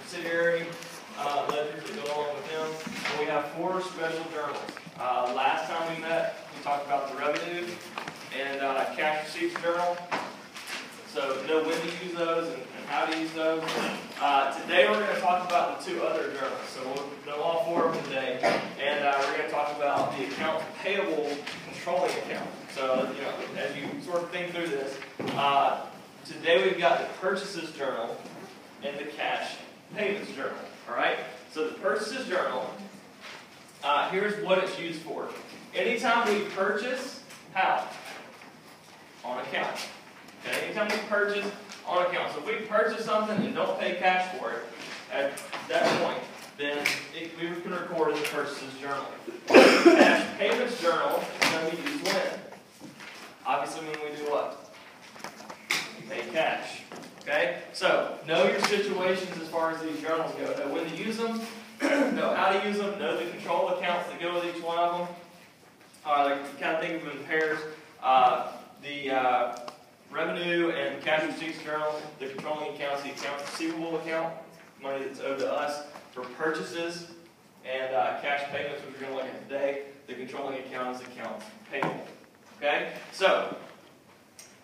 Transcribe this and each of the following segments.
subsidiary ledgers that go along with them. And we have 4 special journals. Last time we met, we talked about the revenue and cash receipts journal. So know when to use those and how to use those. Today we're going to talk about the 2 other journals. So we'll know all 4 of them today. And we're going to talk about the accounts payable controlling account. So, you know, as you sort of think through this, today we've got the purchases journal and the cash payments journal. Alright? So the purchases journal, here's what it's used for. Anytime we purchase, how? On account. Okay? Anytime we purchase, on account. So if we purchase something and don't pay cash for it, at that point, then we can record in the purchases journal. Cash payments journal is going to be used when? Obviously when we do what? We pay cash. Okay? So, know your situations as far as these journals go. Know when to use them, know how to use them, know the control accounts that go with each one of them. You kind of think of them in pairs. The revenue and cash receipts journal, the controlling accounts, the accounts receivable account, money that's owed to us for purchases, and cash payments, which we're going to look at today. The controlling account is accounts payable. Okay? So,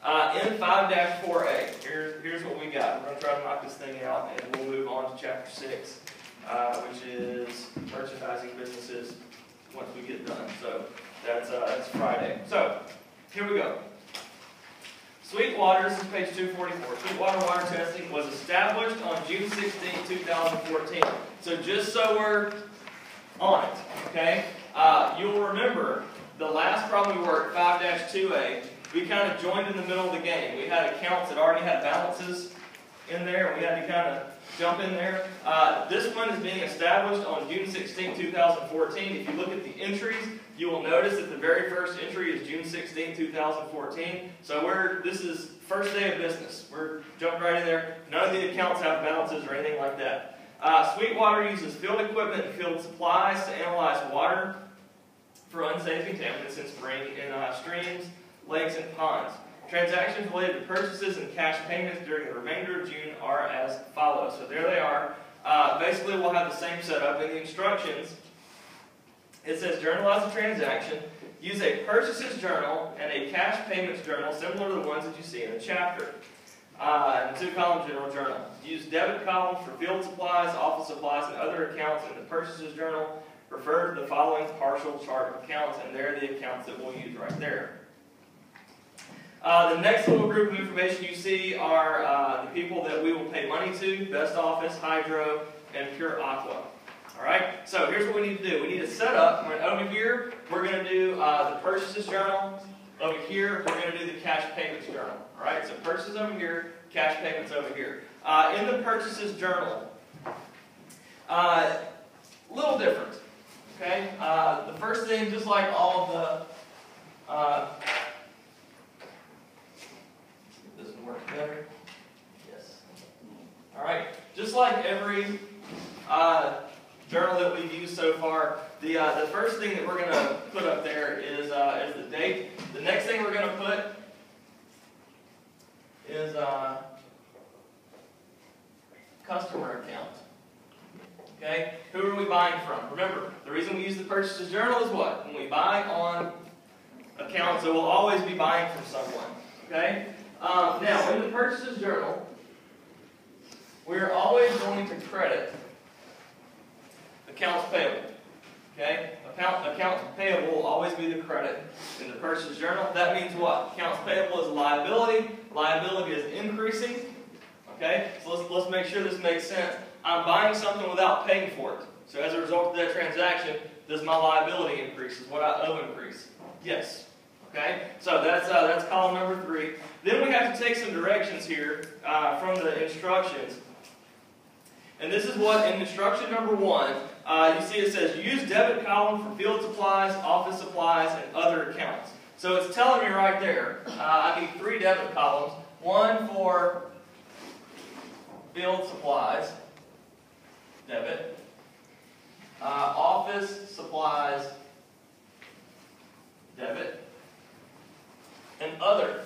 in 5-4A, here's what we got. We're going to try to knock this thing out, and we'll move on to Chapter 6, which is merchandising businesses once we get done. So, that's Friday. So, here we go. Sweetwater, this is page 244. Sweetwater water testing was established on June 16, 2014. So just so we're on it, okay? You'll remember the last problem we worked, 5-2A, we kind of joined in the middle of the game. We had accounts that already had balances in there, and we had to kind of jump in there. This one is being established on June 16, 2014. If you look at the entries, you will notice that the very first entry is June 16, 2014. So this is first day of business. We're jumping right in there. None of the accounts have balances or anything like that. Sweetwater uses field equipment and field supplies to analyze water for unsafe contaminants in streams, lakes, and ponds. Transactions related to purchases and cash payments during the remainder of June are as follows. So there they are. Basically, we'll have the same setup. In the instructions, it says journalize the transaction, use a purchases journal and a cash payments journal similar to the ones that you see in the chapter. And 2-column general journal. Use debit columns for field supplies, office supplies, and other accounts in the purchases journal. Refer to the following partial chart accounts, and they're the accounts that we'll use right there. The next little group of information you see are the people that we will pay money to: Best Office, Hydro, and Pure Aqua. Alright, so here's what we need to do. We need to set up. Over here, we're going to do the purchases journal. Over here, we're going to do the cash payments journal. Alright, so purchases over here, cash payments over here. In the purchases journal, little different. Okay, the first thing, just like all of the this one works better. Yes. Alright, just like every journal that we've used so far, the first thing that we're going to put up there is the date. The next thing we're going to put is customer account. Okay? Who are we buying from? Remember, the reason we use the purchases journal is what? When we buy on accounts, so we'll always be buying from someone. Okay? Now, in the purchases journal, we're always going to credit accounts payable. Okay? Accounts payable will always be the credit in the purchase journal. That means what? Accounts payable is a liability. Liability is increasing. Okay? So let's make sure this makes sense. I'm buying something without paying for it. So as a result of that transaction, does my liability increase? Does what I owe increase? Yes. Okay? So that's column number 3. Then we have to take some directions here from the instructions. And this is what, in instruction number 1, you see it says, use debit column for field supplies, office supplies, and other accounts. So it's telling me right there, I need 3 debit columns. One for field supplies, debit, office supplies, debit, and other,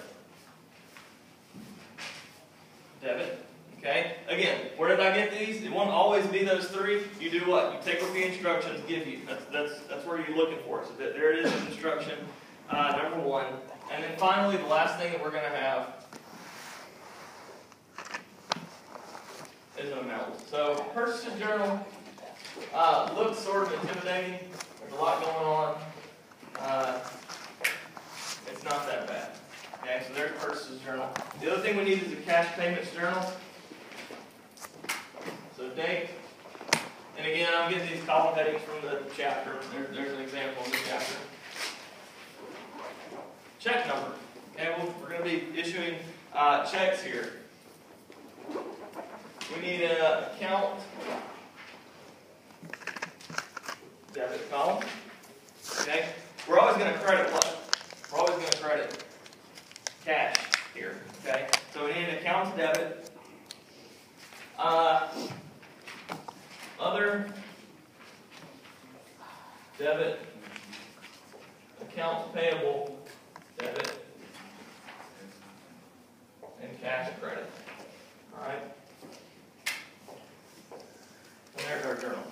debit. Okay? Again, where did I get these? It won't always be those three. You do what? You take what the instructions give you. That's where you're looking for. So there it is, instruction number 1. And then finally, the last thing that we're going to have is an amount. So purchases journal looks sort of intimidating. There's a lot going on. It's not that bad. Okay, so there's purchases journal. The other thing we need is a cash payments journal. So date. And again, I'm getting these column headings from the chapter. There's an example in the chapter. Check number. Okay, well, we're going to be issuing checks here. We need an account debit column. Okay, we're always going to credit what? We're always going to credit cash here. Okay, so we need an account debit. Other debit, accounts payable, debit, and cash credit. All right. And there's our journal.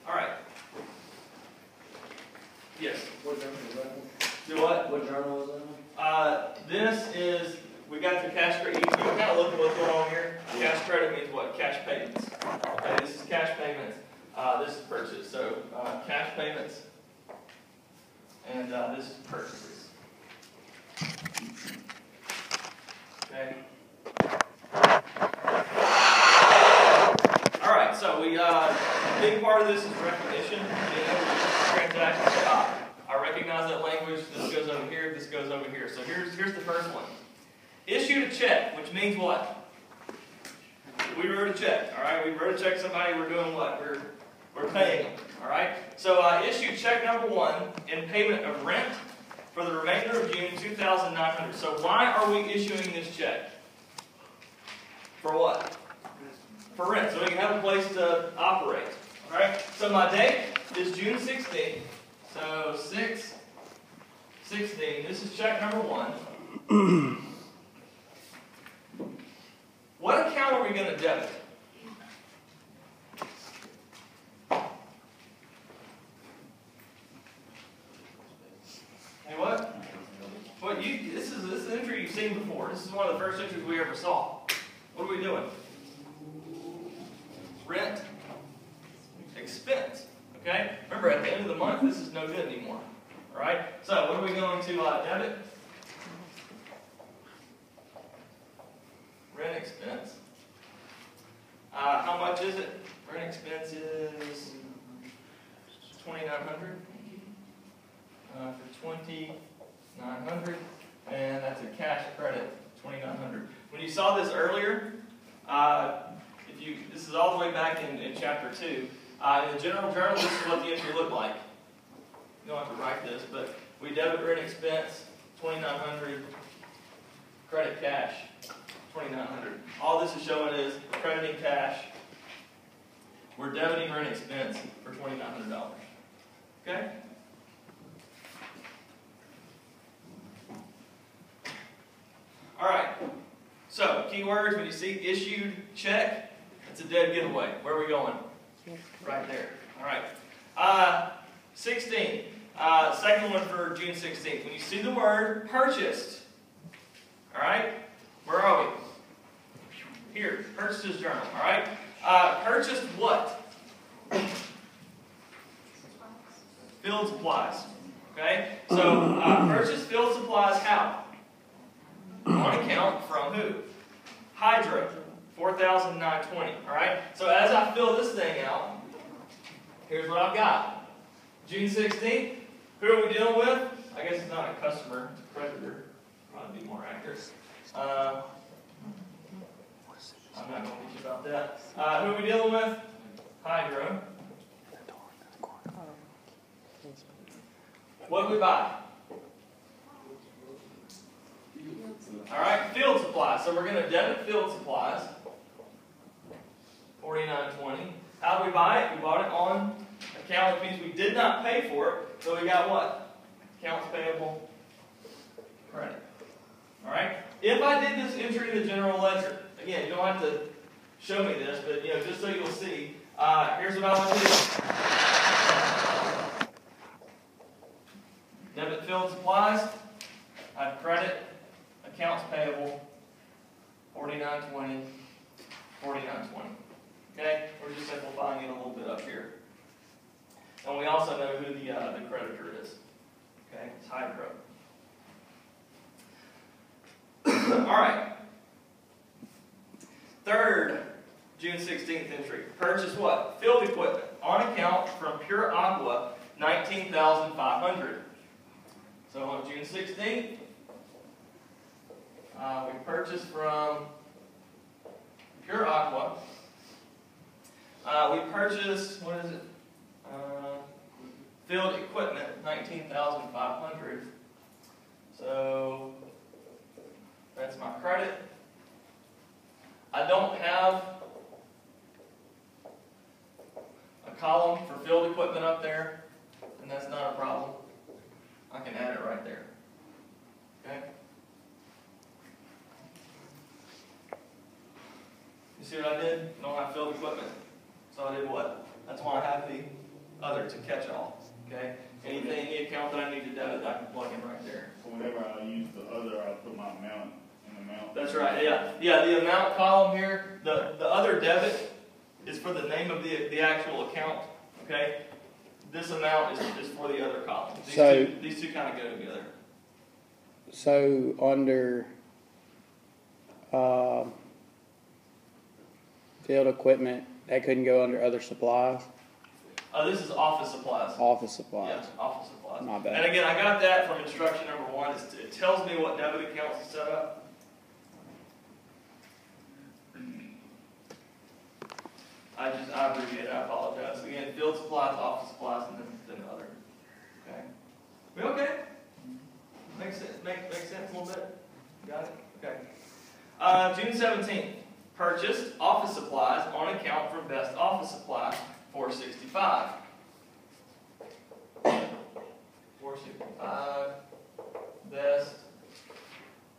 All right. Yes. What journal is that? Do what? What journal is that? This is, we got the cash credit. You can kind of look at what's going on here. Cash credit means what? Cash payments. Okay, this is cash payments. This is purchase. So cash payments, and this is purchases. Okay. All right. So we a big part of this is recognition. Transactions. I recognize that language. This goes over here. This goes over here. So here's the first one. Issued a check, which means what? We wrote a check. All right. We wrote a check to somebody. We're doing what? We're paying them. All right. So issued check number 1 in payment of rent for the remainder of June, $2,900. So why are we issuing this check? For what? For rent. So we can have a place to operate. All right. So my date is June 16th. So 6/16. This is check number 1. What account are we going to debit? Hey, what? What this is an entry you've seen before. This is one of the first entries we ever saw. What are we doing? Rent, expense. Okay? Remember, at the end of the month, this is no good anymore. All right? So, what are we going to debit? Rent expense. How much is it? Rent expense is $2,900. For $2,900, and that's a cash credit, $2,900. When you saw this earlier, this is all the way back in chapter 2. In the general journal, this is what the entry looked like. You don't have to write this, but we debit rent expense, $2,900, credit cash, $2,900. All this is showing is crediting cash. We're debiting rent expense for $2,900. Okay? All right. So, keywords, when you see issued check, it's a dead giveaway. Where are we going? Right there. All right. 16. Second one for June 16th. When you see the word purchased, all right, where are we? Here, purchases journal. All right. Purchased what? Field supplies. Okay. So, purchased field supplies how? On account from who? Hydro, $4,920. All right. So as I fill this thing out, here's what I've got. June 16th. Who are we dealing with? I guess it's not a customer, it's a creditor. Probably be more accurate. I'm not going to teach you about that. Who are we dealing with? Hydro. What did we buy? All right, field supplies. So we're going to debit field supplies, $49.20. How did we buy it? We bought it on account, which means we did not pay for it. So we got what? Accounts payable, credit. All right. if I did this entry in the general ledger, again, you don't have to show me this, but just so you'll see, here's what I want to do. Debit field supplies, I have credit, accounts payable, 4920, 4920. Okay, we're just simplifying it a little bit up here. And we also know who the creditor is. Okay, it's Hydro. All right. Third, June 16th entry. Purchase what? Field equipment on account from Pure Aqua, $19,500. So on June 16th, we purchased from Pure Aqua. We purchased, what is it? Field equipment, $19,500. So that's my credit. I don't have a column for field equipment up there, and that's not a problem. I can add it right there. Okay? You see what I did? I don't have field equipment. So I did what? That's why I have the other to catch all. Okay? Anything, any account that I need to debit, I can plug in right there. So whenever I use the other, I put my amount in the amount. That's right, yeah. Yeah, the amount column here, the other debit is for the name of the actual account. Okay? This amount is for the other column. These two kind of go together. So under field equipment, that couldn't go under other supplies? This is office supplies. Office supplies. Yes, office supplies. My bad. And again, I got that from instruction number 1. It tells me what debit accounts to set up. I abbreviate, I apologize. Again, field supplies, office supplies, and then other. Okay. We okay? Makes sense, makes sense a little bit? Got it? Okay. June 17th, purchased office supplies on account from Best Office Supply, $465. $465, Best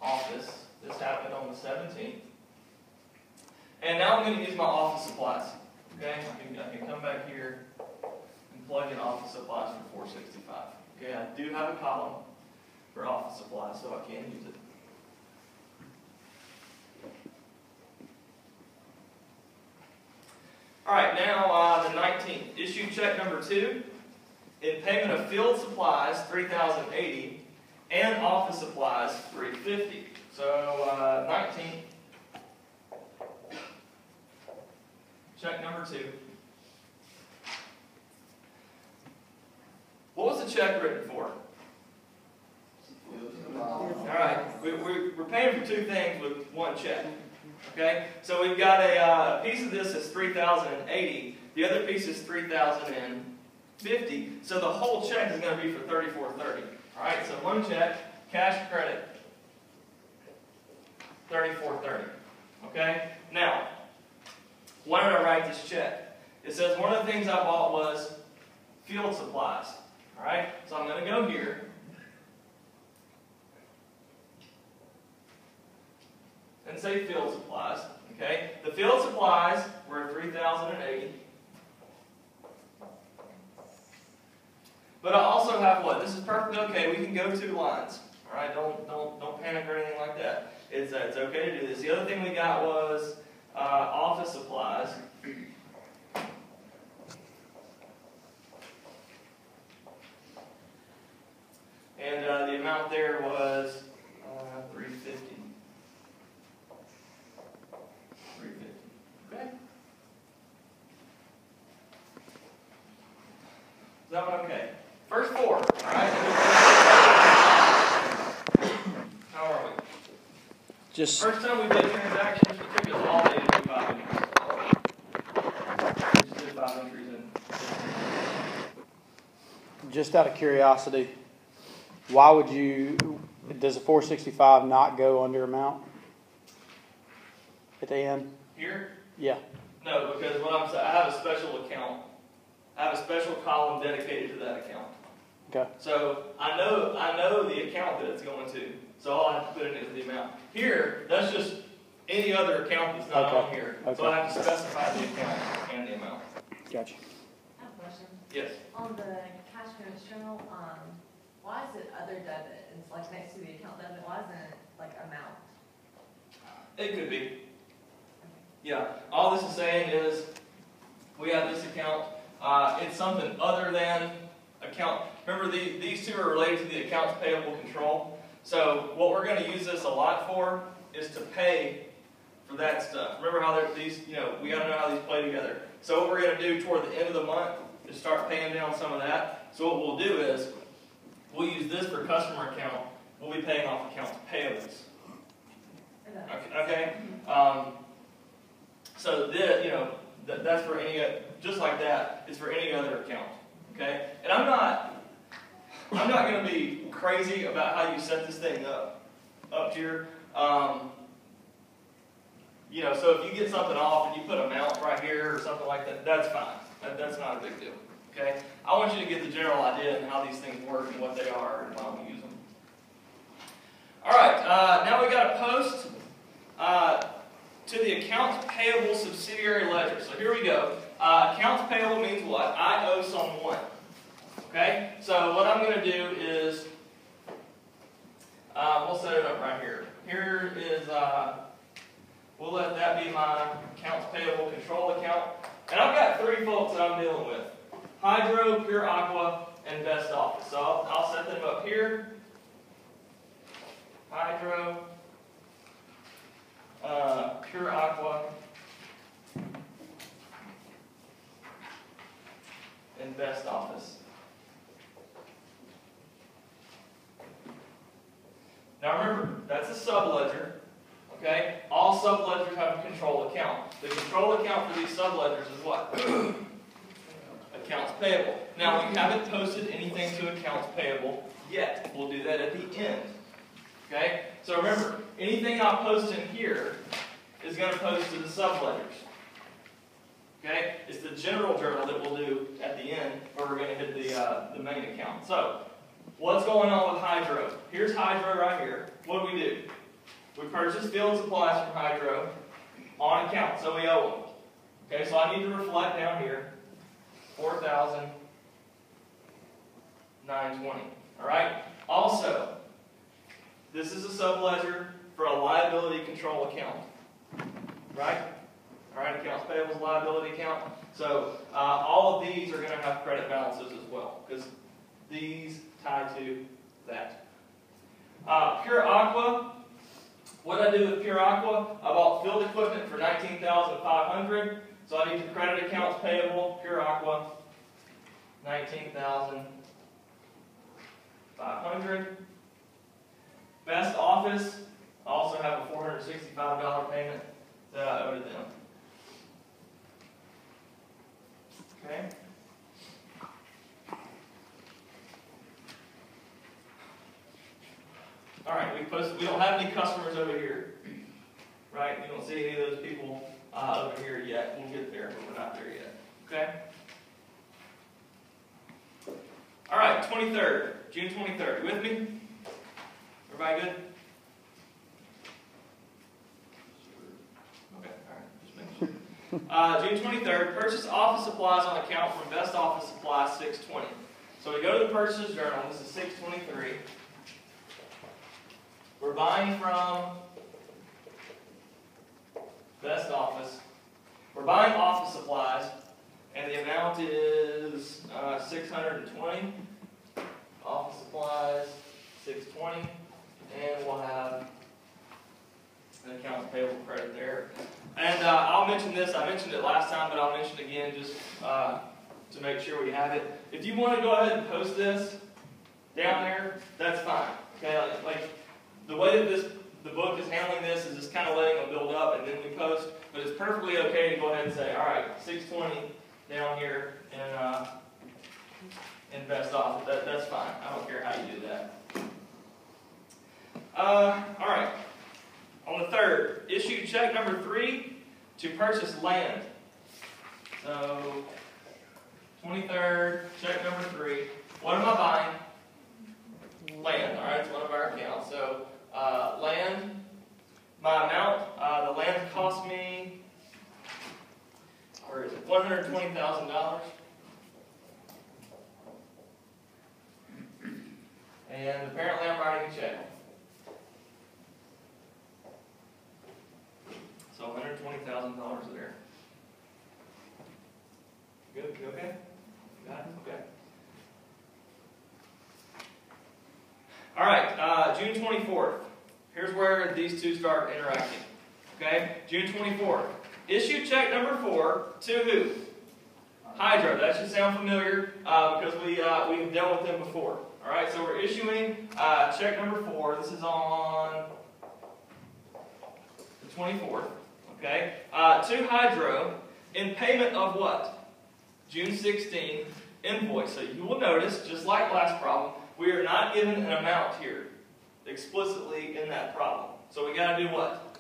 Office. This happened on the 17th. And now I'm going to use my office supplies. Okay, I can come back here and plug in office supplies for $465. Okay, I do have a column for office supplies, so I can use it. All right, now the 19th. Issue check number 2 in payment of field supplies, $3,080, and office supplies, $350. So 19th. Check number 2. What was the check written for? Alright, we're paying for 2 things with 1 check. Okay? So we've got a piece of this is $3,080. The other piece is $3,050. So the whole check is going to be for $3,430. Alright, so 1 check, cash credit, $3,430. Okay? Now, why did I write this check? It says one of the things I bought was field supplies. Alright, so I'm going to go here. And say field supplies. Okay, the field supplies were $3,080. But I also have what? This is perfectly okay. We can go 2 lines. Alright, don't panic or anything like that. It's okay to do this. The other thing we got was office supplies. And the amount there was $350. Okay? Is that one okay? First 4. All right. How are we? Just First time we did transactions, it took us all day to do 5 entries. Just did 5 entries in. Just out of curiosity, why would you? Does a 465 not go under amount at the end? Here? Yeah. No, because what I'm saying, I have a special account. I have a special column dedicated to that account. Okay. So I know the account that it's going to. So all I have to put in is the amount. Here, that's just any other account that's not Okay. on here. Okay. So I have to specify the account and the amount. Gotcha. I have a question. Yes. On the cash payments journal, why is it other debit? It's like next to the account debit, why isn't it like amount? It could be. Yeah, all this is saying is, we have this account, it's something other than account. Remember, these two are related to the accounts payable control. So what we're gonna use this a lot for is to pay for that stuff. Remember how these, we gotta know how these play together. So what we're gonna do toward the end of the month is start paying down some of that. So what we'll do is, we'll use this for customer account, we'll be paying off accounts payables. Okay? So that's for any, just like that, it's for any other account. Okay? And I'm not going to be crazy about how you set this thing up here. So if you get something off and you put amount right here or something like that, that's fine. That's not a big deal. Okay? I want you to get the general idea and how these things work and what they are and why we use them. All right, now we got a post to the accounts payable subsidiary ledger. So here we go. Accounts payable means what? I owe someone. Okay? So what I'm going to do is, we'll set it up right here. Here is, we'll let that be my accounts payable control account. And I've got three folks that I'm dealing with. Hydro, Pure Aqua, and Best Office. So I'll set them up here. Hydro, Pure Aqua, and Best Office. Now remember, that's a subledger. Okay? All subledgers have a control account. The control account for these subledgers is what? Accounts payable. Now we haven't posted anything to accounts payable yet. We'll do that at the end. Okay? So remember, anything I post in here is going to post to the subledgers. Okay? It's the general journal that we'll do at the end where we're going to hit the main account. So, what's going on with Hydro? Here's Hydro right here. What do? We purchased field supplies from Hydro on account, so we owe them. Okay, so I need to reflect down here $4,920. Alright? Also, this is a subledger for a liability control account. Right? Alright, accounts payable liability account. So all of these are going to have credit balances as well, because these tie to that. Pure Aqua. What did I do with Pure Aqua? I bought field equipment for $19,500. So I need to credit accounts payable, Pure Aqua, $19,500. Best Office, I also have a $465 payment that I owe to them. Okay? Alright, we don't have any customers over here. Right? You don't see any of those people over here yet. We'll get there, but we're not there yet. Okay? Alright, 23rd. June 23rd. You with me? Everybody good? Okay, alright. Just making sure. June 23rd. Purchase office supplies on account from Best Office Supplies 620. So we go to the purchase journal. This is 623. We're buying from Best Office. We're buying office supplies, and the amount is $620. Office supplies, $620, and we'll have an accounts payable credit there. And I'll mention this. I mentioned it last time, but I'll mention it again just to make sure we have it. If you want to go ahead and post this down there, that's fine. Okay, like the way that the book is handling this is just kind of letting them build up and then we post. But it's perfectly okay to go ahead and say, all right, 620 down here in Best Office. That's fine. I don't care how you do that. All right. On the 3rd, issue check number 3 to purchase land. So 23rd, check number 3. What am I buying? Land. All right, it's one of our accounts. So land, My amount, the land cost me, where is it, $120,000. And apparently I'm writing a check. So $120,000 there. Good, you okay? Got it? Okay. All right, June 24th. Here's where these two start interacting. Okay, June 24th. Issue check number 4 to who? Hydro. That should sound familiar because we've dealt with them before. All right, so we're issuing check number 4. This is on the 24th. Okay, to Hydro in payment of what? June 16th invoice. So you will notice, just like last problem, we are not given an amount here explicitly in that problem. So we got to do what?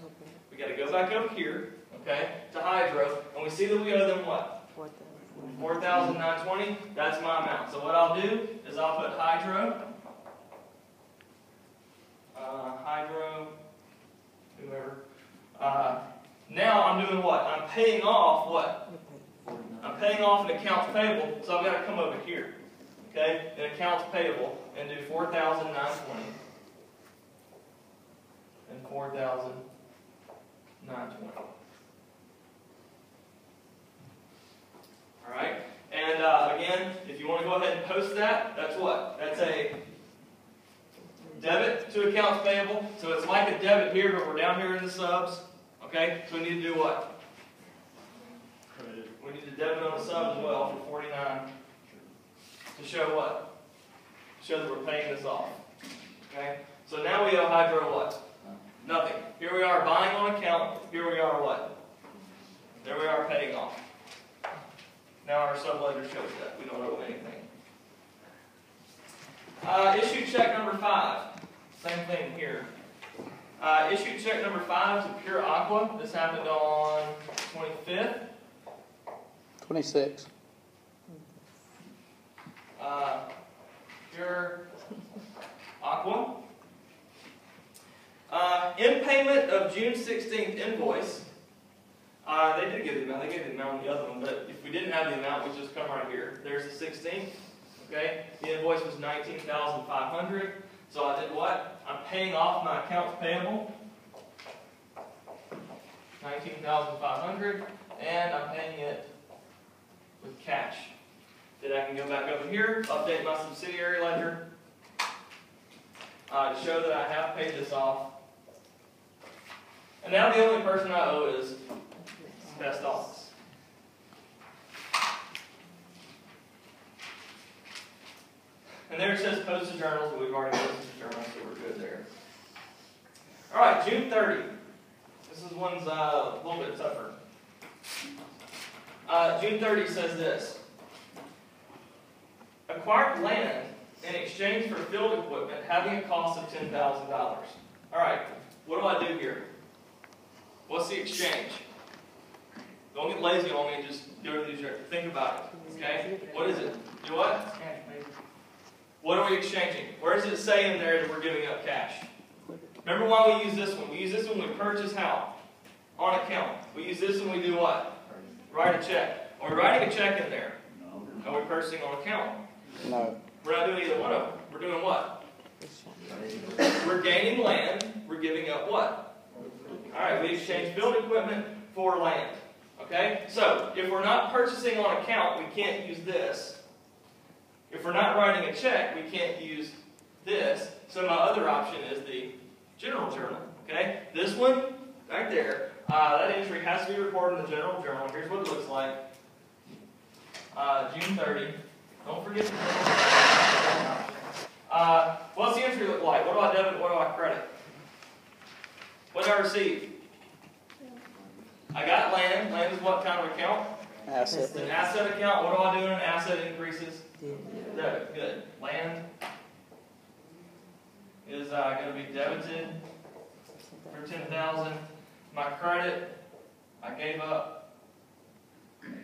We got to go back up here, okay, to Hydro, and we see that we owe them what? $4,920. That's my amount. So what I'll do is I'll put Hydro, whoever. Now I'm doing what? I'm paying off what? I'm paying off an accounts payable, so I've got to come over here, okay, in accounts payable and do $4,920 and $4,920. All right, and again, if you want to go ahead and post that, that's what? That's a debit to accounts payable. So it's like a debit here, but we're down here in the subs. Okay, so we need to do what? Credit. We need to debit on the sub as well for 49 to show what? Show that we're paying this off. Okay, so now we owe Hydro what? Nothing. Here we are buying on account. Here we are what? There we are paying off. Now our sub ledger shows that we don't owe anything. Issue check number 5. Same thing here. Issue check number 5 to Pure Aqua. This happened on 25th. 26. Pure Aqua. In payment of June 16th invoice, they did give the amount. They gave the amount on the other one, but if we didn't have the amount, we'd just come right here. There's the 16th. Okay, the invoice was $19,500. So I did what? I'm paying off my accounts payable, $19,500, and I'm paying it with cash. Then I can go back over here, update my subsidiary ledger to show that I have paid this off. And now the only person I owe is Best Office. And there it says posted journals, but we've already posted the journals, so we're good there. All right, June 30. This is one's a little bit tougher. June 30 says this. Acquired land in exchange for field equipment having a cost of $10,000. All right, what do I do here? What's the exchange? Don't get lazy on me and just go to these. Think about it. Okay? What is it? Do what? What are we exchanging? Where does it say in there that we're giving up cash? Remember why we use this one? We use this when we purchase how? On account. We use this when we do what? Write a check. Are we writing a check in there? Are we purchasing on account? No. We're not doing either one of them. We're doing what? We're gaining land. We're giving up what? Alright, we exchange field equipment for land. Okay? So, if we're not purchasing on account, we can't use this. If we're not writing a check, we can't use this. So my other option is the general journal. Okay? This one, right there, that entry has to be recorded in the general journal. Here's what it looks like. June 30. Don't forget the journal. What's the entry look like? What do I debit? What do I credit? What did I receive? I got land. Land is what kind of account? Asset. It's an asset account. What do I do when an asset increases? Debit. Good. Land is going to be debited for $10,000. My credit, I gave up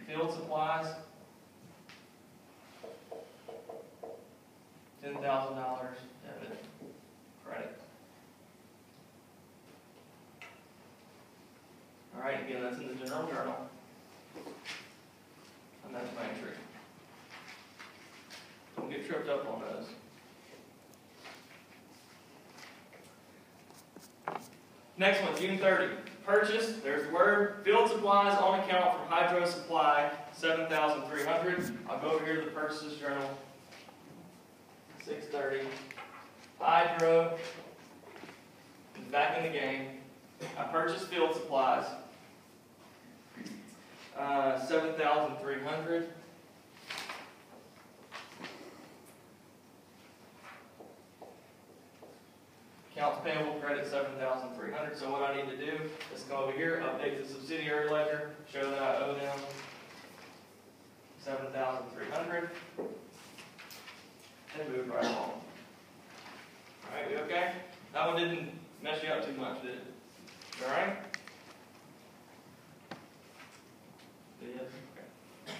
field supplies, $10,000 debit, credit. Alright, again, that's in the general journal. And that's my entry. Don't get tripped up on those. Next one, June 30. Purchase, there's the word, field supplies on account from Hydro Supply, $7,300. I'll go over here to the purchases journal. 6:30. Hydro is back in the game. I purchased field supplies. 7,300. Accounts payable credit 7,300. So what I need to do is come over here, update the subsidiary ledger, show that I owe them 7,300, and move right along. All right, we okay? That one didn't mess you up too much, did it? All right? Yes. Okay.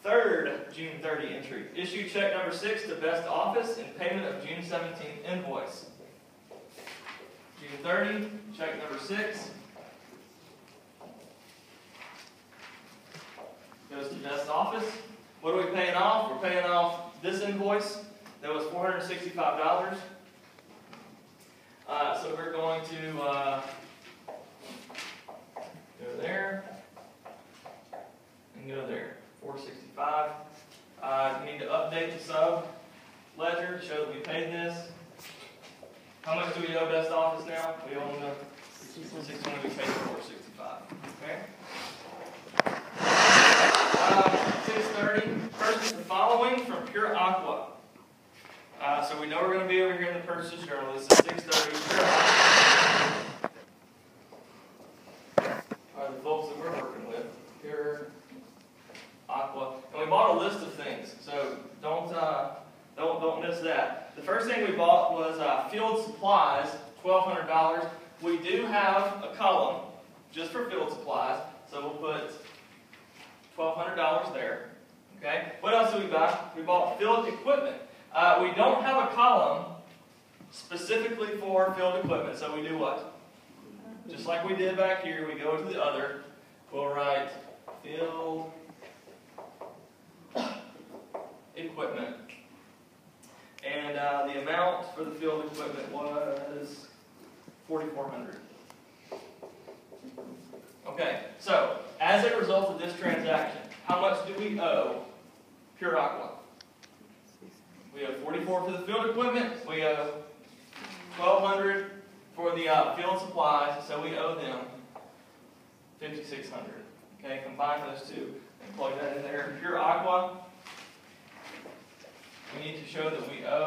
Third June 30 entry. Issue check number 6 to Best Office in payment of June 17th invoice. June 30, check number 6. Goes to Best Office. What are we paying off? We're paying off this invoice that was $465. So we're going to go there and go there. 465. We need to update the sub ledger to show that we paid this. How much do we owe Best Office now? We owe them 600. We paid 465. Okay. 6:30. Purchase the following from Pure Aqua. So we know we're going to be over here in the purchases journal. This is 6:30. Pure Aqua. Are the folks that we're working with. Pure Aqua. And we bought a list of things, so don't miss that. The first thing we bought was field supplies, $1,200. We do have a column just for field supplies, so we'll put $1,200 there. Okay. What else did we buy? We bought field equipment. We don't have a column specifically for field equipment, so we do what? Just like we did back here, we go to the other. We'll write field equipment. And the amount for the field equipment was $4,400. Okay, so as a result of this transaction, how much do we owe Pure Aqua? We owe $44 for the field equipment. We owe $1,200 for the field supplies, so we owe them $5,600. Okay, combine those two and plug that in there. Pure Aqua, we need to show that we owe